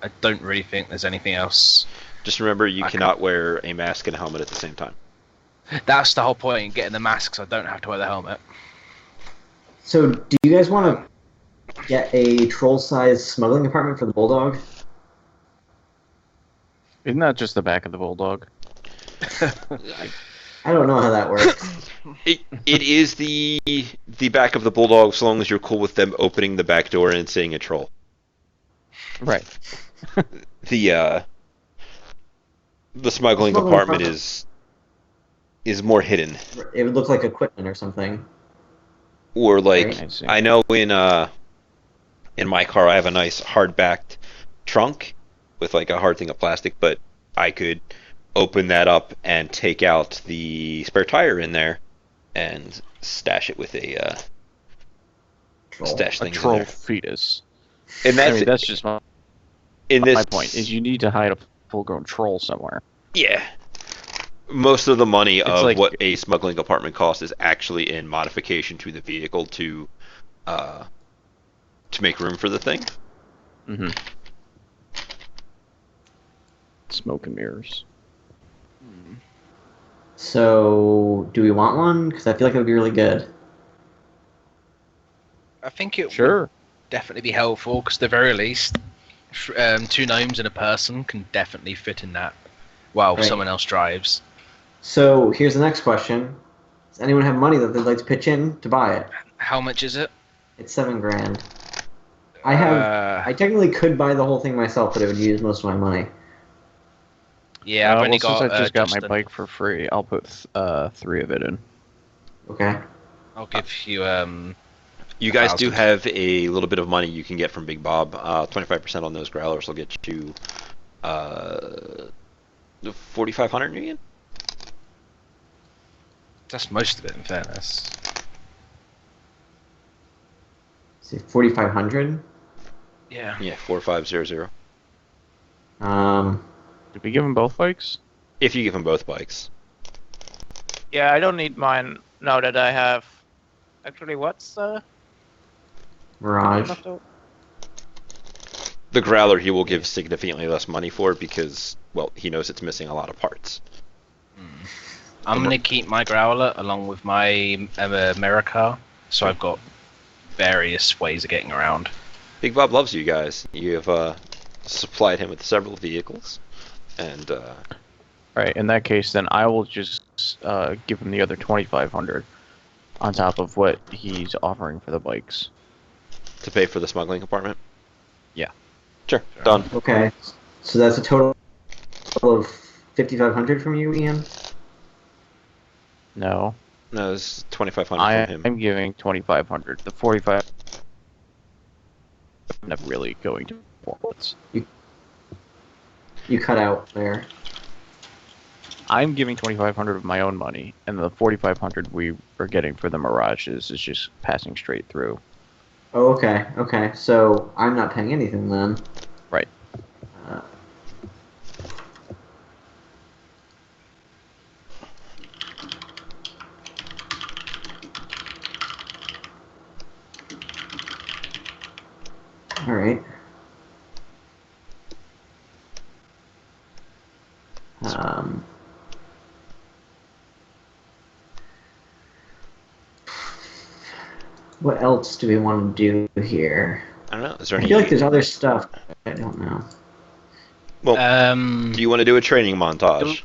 I don't really think there's anything else. Just remember you I cannot wear a mask and a helmet at the same time. That's the whole point, getting the masks. I don't have to wear the helmet. So, do you guys want to get a troll-sized smuggling compartment for the bulldog? Isn't that just the back of the bulldog? I don't know how that works. It is the back of the bulldog, so long as you're cool with them opening the back door and seeing a troll. Right. The smuggling Smuggling compartment compartment. is more hidden, It would look like equipment or something. or like Right. I see. I know in my car I have a nice hard-backed trunk with like a hard thing of plastic, but I could open that up and take out the spare tire in there and stash it with a Troll. stash A things in troll there. fetus. And I that's mean, that's just my in this point. Is you need to hide a full-grown troll somewhere. yeah. Most of the money of like- what a smuggling apartment costs is actually in modification to the vehicle to make room for the thing. Mm-hmm. Smoke and mirrors. So, do we want one? Because I feel like it would be really good. I think it would Sure. definitely be helpful, because at the very least, 2 gnomes and a person can definitely fit in that while Right. someone else drives. So, here's the next question. Does anyone have money that they'd like to pitch in to buy it? How much is it? It's $7,000. I technically could buy the whole thing myself, but it would use most of my money. Yeah, I've only got. Since I just got my Justin. bike for free, I'll put 3 of it in. Okay. I'll give you. You guys do 1,000. have a little bit of money you can get from Big Bob. 25% on those growlers will get you 4,500 New Yen. That's most of it, in fairness. Say 4,500. Yeah. Yeah, 4,500. Did we give them both bikes? If you give them both bikes. Yeah, I don't need mine now that I have. Actually, what's the Mirage. name of the? The growler he will give significantly less money for because, well, he knows it's missing a lot of parts. I'm gonna keep my growler along with my mirror car, so I've got various ways of getting around. Big Bob loves you guys. You have supplied him with several vehicles, and Right. In that case, then I will just give him the other 2,500 on top of what he's offering for the bikes. to pay for the smuggling compartment. Yeah. Sure, done. Okay. So that's a total of 5,500 from you, Ian? No, No, it's 2,500 from him. I'm giving 2,500. The 45. I'm not really going to. You cut out there. I'm giving 2,500 of my own money, and the 4,500 we are getting for the Mirages is just passing straight through. Oh, okay. Okay. So I'm not paying anything then. Right. Uh, all right. Um, what else do we want to do here? I don't know. Is there I any? feel like there's other stuff. I don't know. Do you want to do a training montage?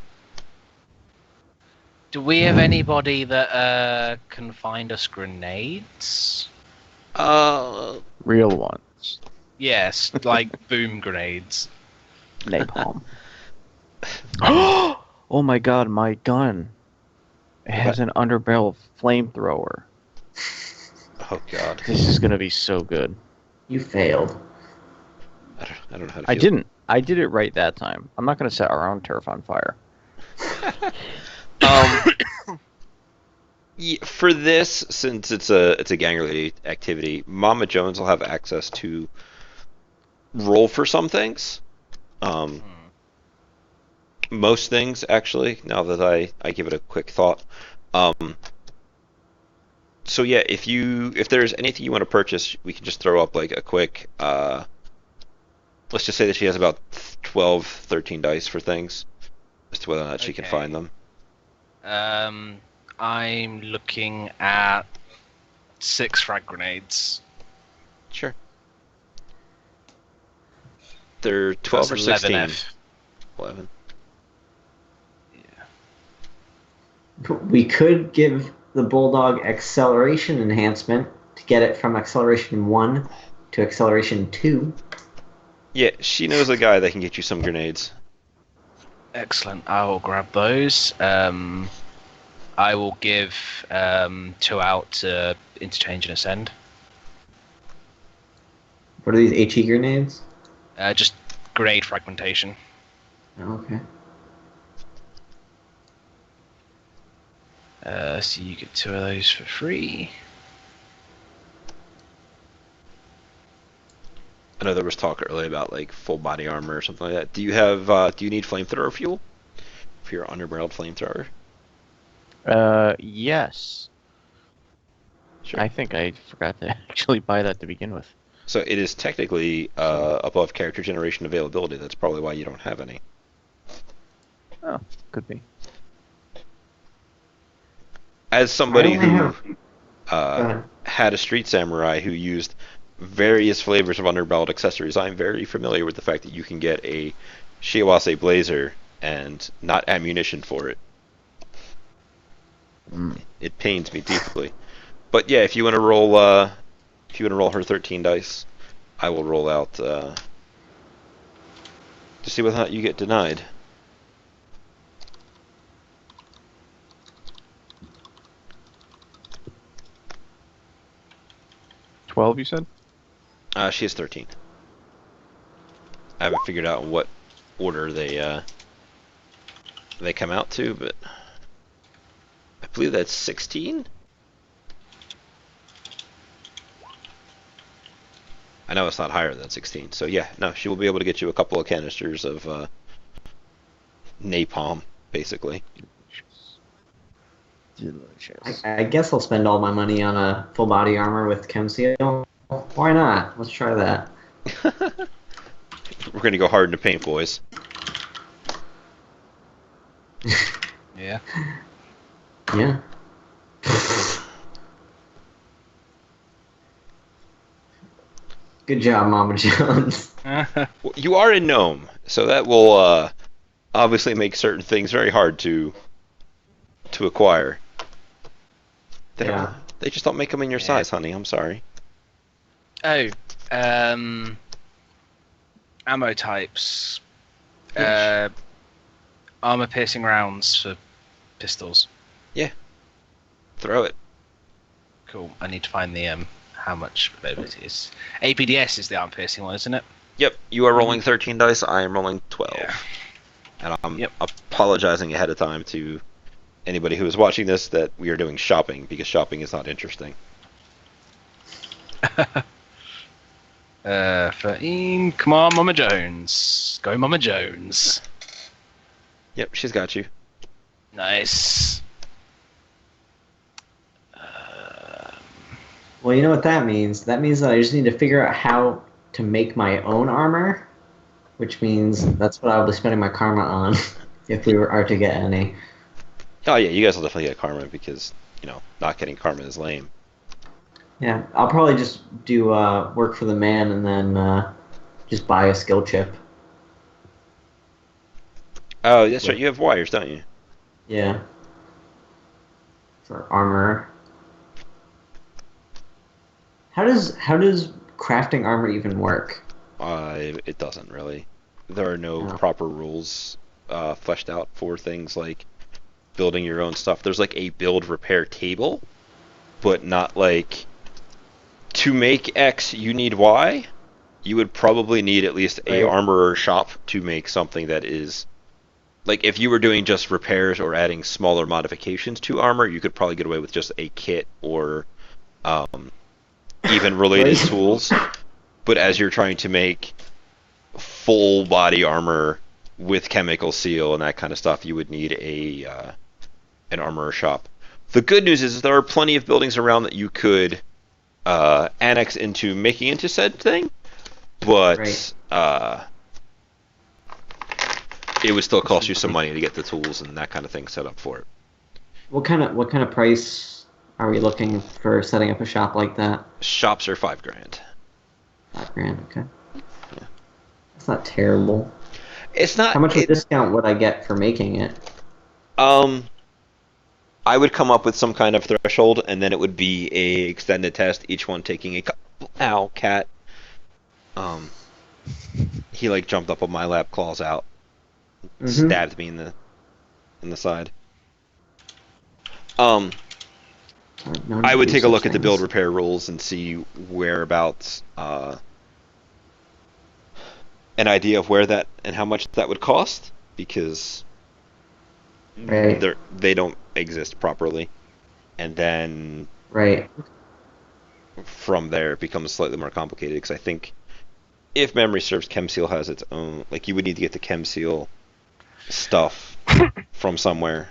Do we have anybody that can find us grenades? Real ones. Yes, like boom grenades. Napalm. Oh my god, my gun. It has an underbarrel flamethrower. Oh god. This is gonna be so good. You failed. I don't know how to. I feel. didn't. I did it right that time. I'm not gonna set our own turf on fire. Yeah, for this, since it's a gang-related activity, Mama Jones will have access to roll for some things. Most things, actually. Now that I give it a quick thought. So yeah, if there's anything you want to purchase, we can just throw up like a quick. Let's just say that she has about 12, 13 dice for things, as to whether or not she can Okay. find them. I'm looking at 6 frag grenades. Sure. They're 12 That's or 16. 11F. 11. We could give the Bulldog acceleration enhancement to get it from acceleration 1 to acceleration 2. Yeah, she knows a guy that can get you some grenades. Excellent. I will grab those. I will give 2 out to interchange and ascend. What are these HE grenades? Just grenade fragmentation. Oh, okay. So you get 2 of those for free. I know there was talk earlier about like full body armor or something like that. Do you need flamethrower fuel for your underbarreled flamethrower? Yes. Sure. I think I forgot to actually buy that to begin with. So it is technically above character generation availability. That's probably why you don't have any. Oh, could be. As somebody I only who have- Go ahead. had a street samurai who used various flavors of underbarreled accessories, I'm very familiar with the fact that you can get a Shiawase blazer and not ammunition for it. It pains me deeply. But yeah, if you want to roll her 13 dice, I will roll out to see whether or not you get denied. $12, you said? She has 13. I haven't figured out what order they come out to, but I believe that's 16. I know it's not higher than 16, so yeah, no, she will be able to get you a couple of canisters of napalm, basically. Delicious. I guess I'll spend all my money on a full body armor with chem seal. Why not? Let's try that. We're gonna go hard into paint, boys. Yeah. Yeah. Good job, Mama Jones. Well, you are a gnome, so that will obviously make certain things very hard to acquire. Yeah. They just don't make them in your Yeah. size, honey. I'm sorry. Oh, ammo types. Armor piercing rounds for pistols. Throw it. Cool. I need to find the how much availability is. APDS is the armor piercing one, isn't it? Yep, you are rolling 13 dice. I am rolling 12. Yeah. And I'm Yep. apologizing ahead of time to anybody who is watching this that we are doing shopping, because shopping is not interesting. 13. Come on, Mama Jones. Go, Mama Jones. Yep, she's got you. Nice. Well, you know what that means? That means that I just need to figure out how to make my own armor, which means that's what I'll be spending my karma on if we are to get any. Oh yeah, you guys will definitely get karma because not getting karma is lame. Yeah, I'll probably just do work for the man and then just buy a skill chip. Oh, that's right. You have wires, don't you? Yeah. For armor. How does crafting armor even work? It doesn't really. There are no Oh. proper rules fleshed out for things like building your own stuff. There's like a build repair table, but not like to make X you need Y. You would probably need at least a Right. armorer shop to make something that is like if you were doing just repairs or adding smaller modifications to armor, you could probably get away with just a kit or even related Right. tools. But as you're trying to make full body armor with chemical seal and that kind of stuff, you would need an armorer shop. The good news is there are plenty of buildings around that you could annex into making into said thing, but Right. it would still cost you some money to get the tools and that kind of thing set up for it. What kind of price are we looking for setting up a shop like that? Shops are $5,000. $5,000. Okay. That's not terrible. It's not. How much of a discount would I get for making it? I would come up with some kind of threshold, and then it would be a extended test. Each one taking a couple. Ow, cat. He like jumped up on my lap, claws out, stabbed me in the side. I would take a look at the build repair rules and see whereabouts an idea of where that and how much that would cost, because Right. they don't exist properly, and then Right. from there it becomes slightly more complicated because I think if memory serves, ChemSeal has its own, like you would need to get the ChemSeal stuff from somewhere.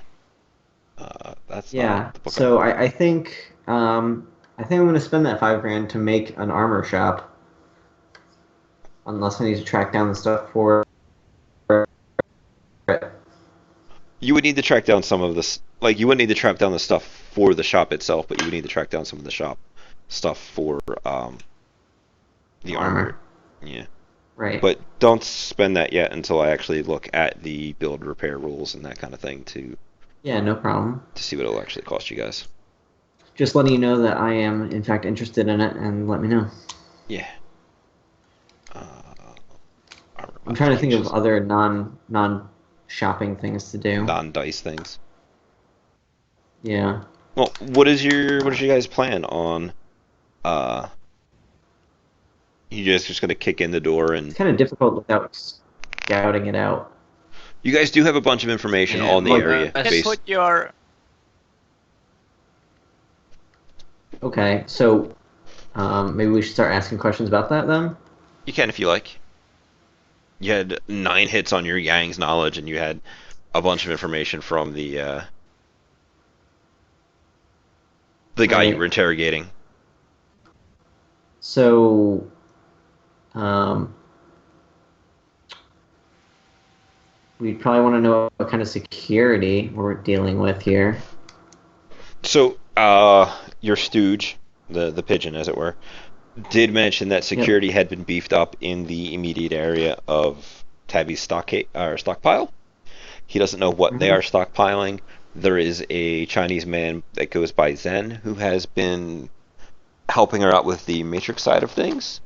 That's Yeah. not the book. So I think I'm going to spend that $5,000 to make an armor shop, unless I need to track down the stuff for it. You would need to track down some of this. Like you wouldn't need to track down the stuff for the shop itself, but you would need to track down some of the shop stuff for the armor. Yeah. Right. But don't spend that yet until I actually look at the build repair rules and that kind of thing to Yeah, no problem. see what it'll actually cost you guys. Just letting you know that I am in fact interested in it, and let me know. Yeah. I'm trying to think of other non shopping things to do. non-dice things. Yeah. Well, what is your guys' plan on? You guys just gonna kick in the door and It's kind of difficult without scouting it out. you guys do have a bunch of information Yeah, on the like, area. let's based. Put your Okay, so maybe we should start asking questions about that then. You can if you like. You had 9 hits on your Yang's knowledge, and you had a bunch of information from the guy you Right. were interrogating. So, we'd probably want to know what kind of security we're dealing with here. So, your stooge, the pigeon, as it were, did mention that security had been beefed up in the immediate area of Tabby's stockpile. He doesn't know what they are stockpiling. There is a Chinese man that goes by Zen who has been helping her out with the Matrix side of things.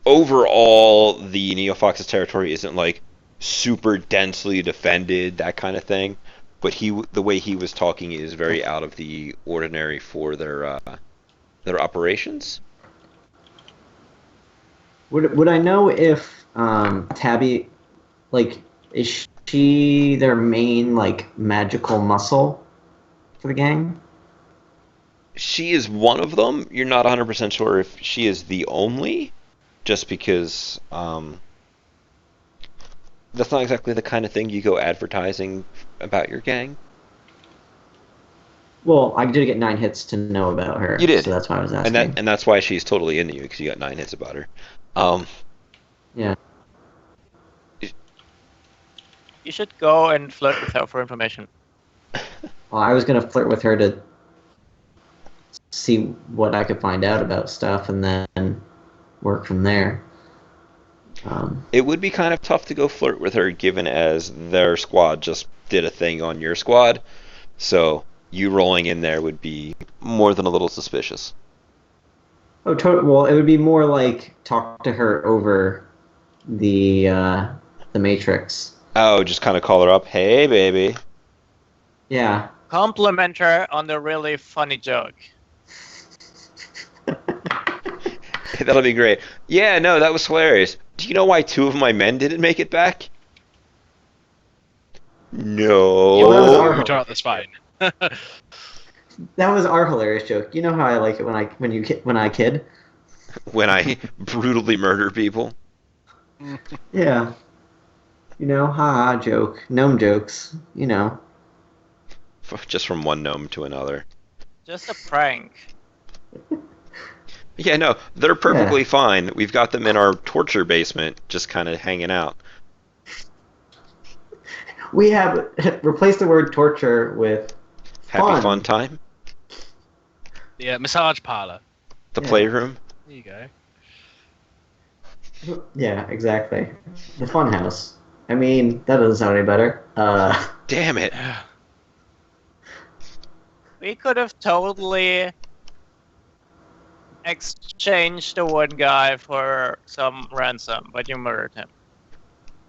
Overall, the Neofox's territory isn't like super densely defended, that kind of thing. But the way he was talking is very out of the ordinary for their operations. Would I know if Tabby, like, is she their main like magical muscle for the gang? She is one of them. You're not 100% sure if she is the only, just because that's not exactly the kind of thing you go advertising about your gang. Well, I did get 9 hits to know about her. You did. So that's why I was asking. And that's why she's totally into you, because you got 9 hits about her. Yeah. You should go and flirt with her for information. Well, I was gonna flirt with her to see what I could find out about stuff, and then work from there. It would be kind of tough to go flirt with her, given as their squad just did a thing on your squad. So you rolling in there would be more than a little suspicious. Well, it would be more like talk to her over the Matrix. Oh, just kind of call her up. Hey, baby. Yeah. Compliment her on the really funny joke. That'll be great. Yeah, no, that was hilarious. Do you know why 2 of my men didn't make it back? No. Well, that was our- Return out, that's fine. That was our hilarious joke. You know how I like it when I kid. When I brutally murder people. Yeah. You know, ha joke, gnome jokes. You know. Just from one gnome to another. Just a prank. Yeah, no, they're perfectly fine. We've got them in our torture basement, just kind of hanging out. We have replaced the word torture with Happy fun time. Yeah, massage parlor. The Yeah. playroom. There you go. Yeah, exactly. The funhouse. I mean, that doesn't sound any better. Damn it. We could have totally exchanged the one guy for some ransom, but you murdered him.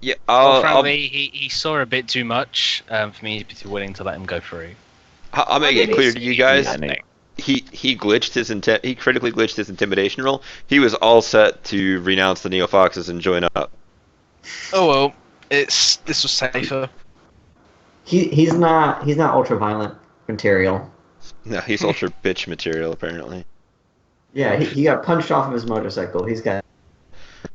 Yeah, Well, frankly, he saw a bit too much for me to be willing to let him go free. I'll make it clear to you guys. He glitched his he critically glitched his intimidation roll. He was all set to renounce the Neo Foxes and join up. Oh well, this was safer. he's not ultra-violent material. No, he's ultra bitch material apparently. Yeah, he got punched off of his motorcycle. He's got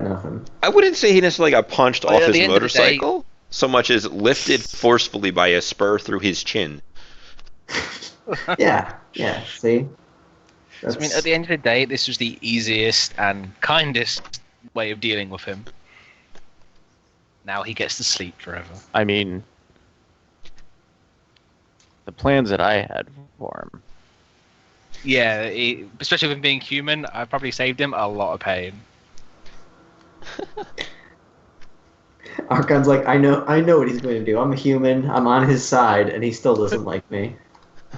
nothing. I wouldn't say he necessarily got punched Well, off at his the end of the day- motorcycle, so much as lifted forcefully by a spur through his chin. Yeah, see? I mean, at the end of the day, this was the easiest and kindest way of dealing with him. Now he gets to sleep forever. I mean, the plans that I had for him. Yeah, especially with him being human, I probably saved him a lot of pain. Archon's like, I know what he's going to do. I'm a human. I'm on his side, and he still doesn't like me.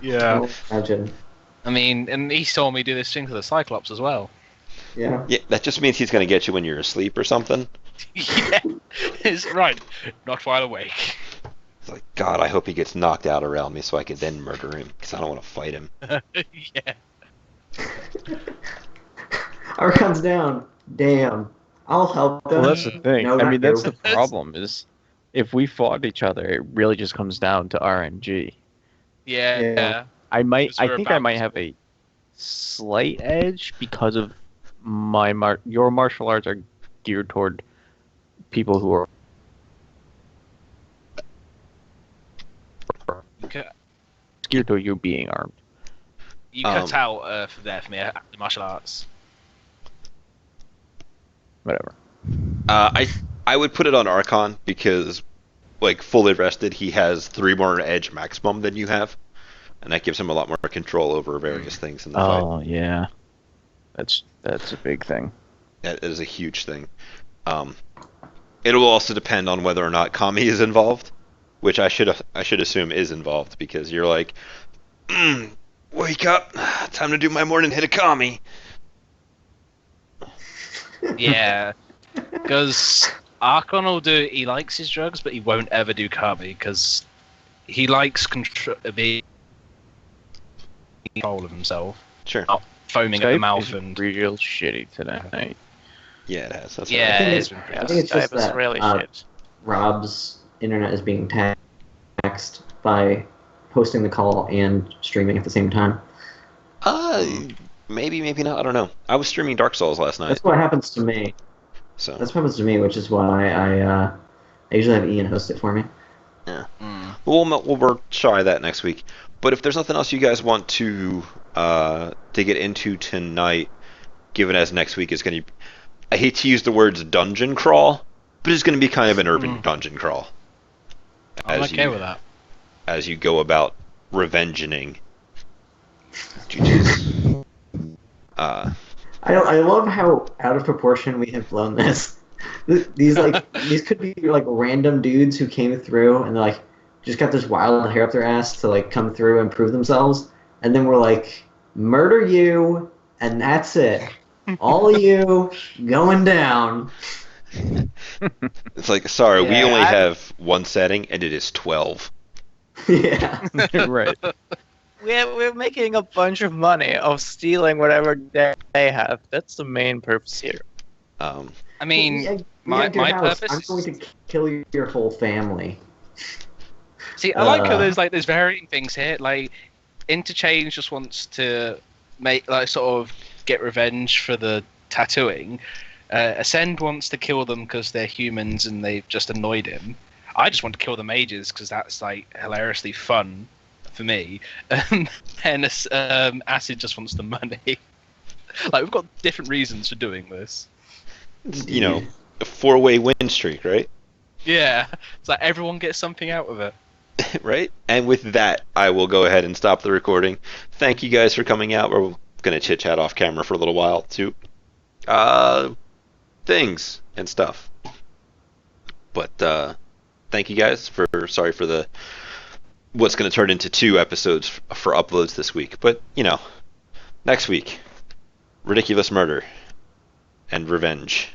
Yeah. Imagine. I mean, and he saw me do this thing to the Cyclops as well. Yeah. Yeah, that just means he's gonna get you when you're asleep or something. Yeah, it's right. Not while awake. It's like, God, I hope he gets knocked out around me so I can then murder him, because I don't want to fight him. Yeah. Archon's down. Damn. I'll help them. Well, that's the thing. No, I not mean, that's you. the problem is if we fought each other, it really just comes down to RNG. Yeah. Yeah. I Because we're think I might about have a slight edge because of your martial arts are geared toward people who are geared toward you being armed. You cut out for me, the martial arts. Whatever. I would put it on Archon because, like, fully rested, he has 3 more edge maximum than you have, and that gives him a lot more control over various things in the fight. Oh yeah, that's a big thing. That is a huge thing. It will also depend on whether or not Kami is involved, which I should assume is involved because you're like, wake up, time to do my morning hit of Kami. Yeah. Because Archon will do. He likes his drugs, but he won't ever do Kami because he likes being in control of himself, Sure. not foaming at the Skype mouth is and. real shitty tonight. Yeah, it has. That's Yeah, right. it's I been think it's just Skype is that really shit. Rob's internet is being taxed by hosting the call and streaming at the same time. Maybe not. I don't know. I was streaming Dark Souls last night, That's what happens to me. so That's what happens to me, which is why I usually have Ian host it for me. we'll try that next week. But if there's nothing else you guys want to get into tonight, given as next week is going to, I hate to use the words dungeon crawl, but it's going to be kind of an urban dungeon crawl. I'm as okay you with that. as you go about revenging Juju's. I love how out of proportion we have blown this. These could be like random dudes who came through and they're like just got this wild hair up their ass to like come through and prove themselves, and then we're like murder you, and that's it. All of you going down. It's like, sorry, we Yeah, only have one setting, and it is 12. Yeah. Right. we're making a bunch of money of stealing whatever they have. That's the main purpose here. I mean, We my enter your house, purpose I'm is... going to kill your whole family. See, I like how there's varying things here. Like, Interchange just wants to make sort of get revenge for the tattooing. Ascend wants to kill them because they're humans and they've just annoyed him. I just want to kill the mages because that's like hilariously fun for me. And Acid just wants the money. Like, we've got different reasons for doing this. You know, a 4-way win streak, right? Yeah, it's like everyone gets something out of it. Right? And with that, I will go ahead and stop the recording. Thank you guys for coming out. We're going to chit-chat off camera for a little while, too. Things and stuff. But, thank you guys sorry for the what's going to turn into 2 episodes for uploads this week. But, you know, next week, ridiculous murder and revenge.